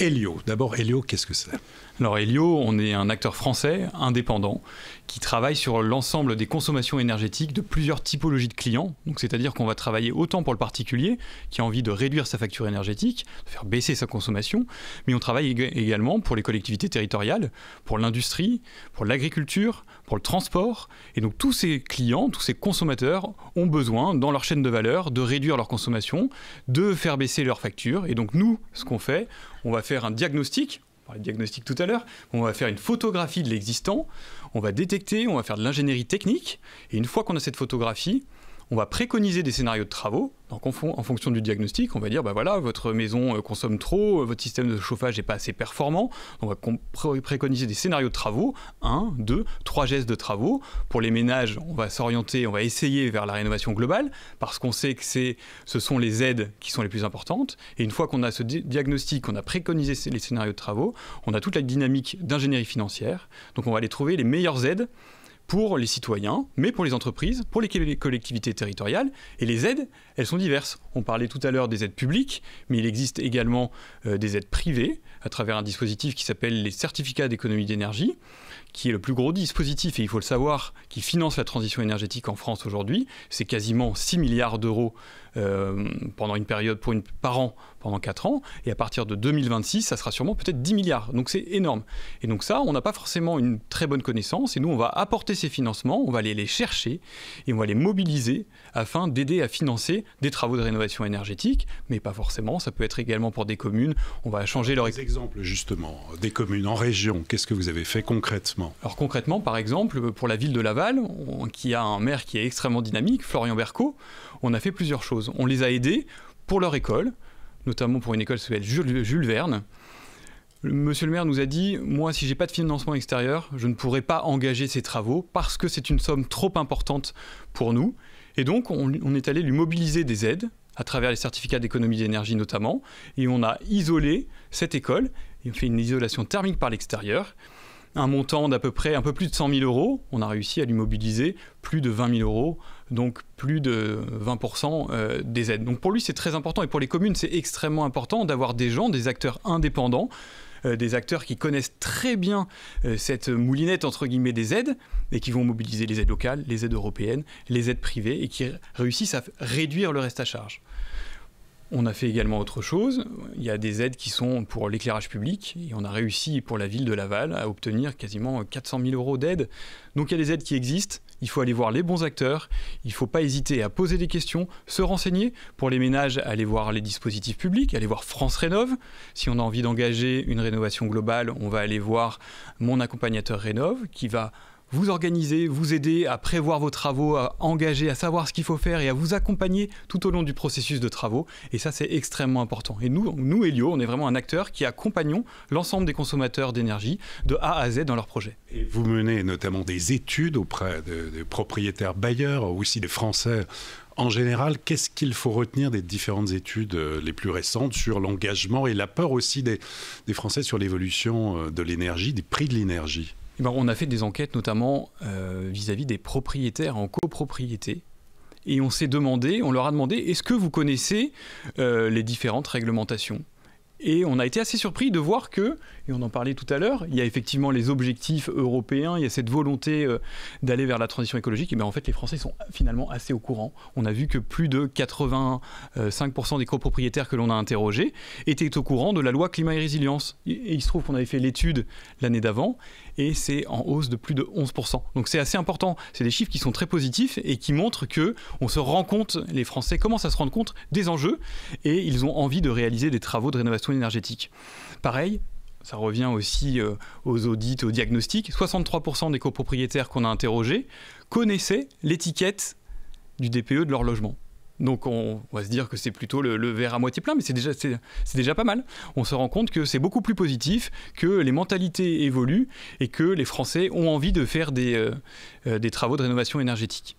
Hélio. D'abord, Hélio, qu'est-ce que c'est ? Alors Hélio, on est un acteur français indépendant qui travaille sur l'ensemble des consommations énergétiques de plusieurs typologies de clients. Donc, c'est-à-dire qu'on va travailler autant pour le particulier qui a envie de réduire sa facture énergétique, de faire baisser sa consommation, mais on travaille également pour les collectivités territoriales, pour l'industrie, pour l'agriculture, pour le transport. Et donc tous ces clients, tous ces consommateurs ont besoin, dans leur chaîne de valeur, de réduire leur consommation, de faire baisser leur facture. Et donc nous, ce qu'on fait, on va faire un diagnostic. On parlait de diagnostic tout à l'heure, on va faire une photographie de l'existant, on va détecter, on va faire de l'ingénierie technique, et une fois qu'on a cette photographie, on va préconiser des scénarios de travaux. Donc en fonction du diagnostic, on va dire, voilà, votre maison consomme trop, votre système de chauffage n'est pas assez performant. On va préconiser des scénarios de travaux, 1, 2, 3 gestes de travaux. Pour les ménages, on va s'orienter, on va essayer vers la rénovation globale, parce qu'on sait que ce sont les aides qui sont les plus importantes. Et une fois qu'on a ce diagnostic, on a préconisé les scénarios de travaux, on a toute la dynamique d'ingénierie financière. Donc on va aller trouver les meilleures aides pour les citoyens, mais pour les entreprises, pour les collectivités territoriales. Et les aides, elles sont diverses. On parlait tout à l'heure des aides publiques, mais il existe également des aides privées à travers un dispositif qui s'appelle les certificats d'économie d'énergie, qui est le plus gros dispositif, et il faut le savoir, qui finance la transition énergétique en France aujourd'hui. C'est quasiment 6 milliards d'euros pendant une période par an pendant 4 ans, et à partir de 2026, ça sera sûrement peut-être 10 milliards. Donc c'est énorme. Et donc ça, on n'a pas forcément une très bonne connaissance, et nous, on va apporter ces financements, on va aller les chercher, et on va les mobiliser afin d'aider à financer des travaux de rénovation énergétique, mais pas forcément, ça peut être également pour des communes, on va changer leur... Des exemples justement, des communes en région, qu'est-ce que vous avez fait concrètement ? Alors concrètement, par exemple, pour la ville de Laval, qui a un maire qui est extrêmement dynamique, Florian Berco, on a fait plusieurs choses. On les a aidés pour leur école, notamment pour une école qui s'appelle Jules Verne. Monsieur le maire nous a dit, moi, si j'ai pas de financement extérieur, je ne pourrai pas engager ces travaux parce que c'est une somme trop importante pour nous. Et donc, on est allé lui mobiliser des aides à travers les certificats d'économie d'énergie notamment, et on a isolé cette école, et on fait une isolation thermique par l'extérieur, un montant d'à peu près un peu plus de 100 000 euros. On a réussi à lui mobiliser plus de 20 000 euros, donc plus de 20% des aides. Donc pour lui, c'est très important, et pour les communes, c'est extrêmement important d'avoir des gens, des acteurs indépendants, des acteurs qui connaissent très bien cette moulinette entre guillemets des aides, et qui vont mobiliser les aides locales, les aides européennes, les aides privées, et qui réussissent à réduire le reste à charge. On a fait également autre chose. Il y a des aides qui sont pour l'éclairage public, et on a réussi pour la ville de Laval à obtenir quasiment 400 000 euros d'aide. Donc il y a des aides qui existent, il faut aller voir les bons acteurs, il ne faut pas hésiter à poser des questions, se renseigner. Pour les ménages, aller voir les dispositifs publics, aller voir France Rénov'. Si on a envie d'engager une rénovation globale, on va aller voir mon accompagnateur Rénov', qui va vous organiser, vous aider à prévoir vos travaux, à engager, à savoir ce qu'il faut faire et à vous accompagner tout au long du processus de travaux. Et ça, c'est extrêmement important. Et nous, Hélio, on est vraiment un acteur qui accompagnons l'ensemble des consommateurs d'énergie de A à Z dans leurs projets. Et vous menez notamment des études auprès de propriétaires bailleurs, aussi des Français en général. Qu'est-ce qu'il faut retenir des différentes études les plus récentes sur l'engagement et la peur aussi des Français sur l'évolution de l'énergie, des prix de l'énergie ? On a fait des enquêtes notamment vis-à-vis des propriétaires en copropriété, et on leur a demandé, est-ce que vous connaissez les différentes réglementations ? Et on a été assez surpris de voir que, et on en parlait tout à l'heure, il y a effectivement les objectifs européens, il y a cette volonté d'aller vers la transition écologique, et bien en fait les Français sont finalement assez au courant. On a vu que plus de 85% des copropriétaires que l'on a interrogés étaient au courant de la loi climat et résilience. Et il se trouve qu'on avait fait l'étude l'année d'avant, et c'est en hausse de plus de 11%. Donc c'est assez important, c'est des chiffres qui sont très positifs et qui montrent qu'on se rend compte, les Français commencent à se rendre compte des enjeux, et ils ont envie de réaliser des travaux de rénovation énergétique. Pareil, ça revient aussi aux audits, aux diagnostics. 63% des copropriétaires qu'on a interrogés connaissaient l'étiquette du DPE de leur logement. Donc on va se dire que c'est plutôt le verre à moitié plein, mais c'est déjà pas mal. On se rend compte que c'est beaucoup plus positif, que les mentalités évoluent et que les Français ont envie de faire des travaux de rénovation énergétique.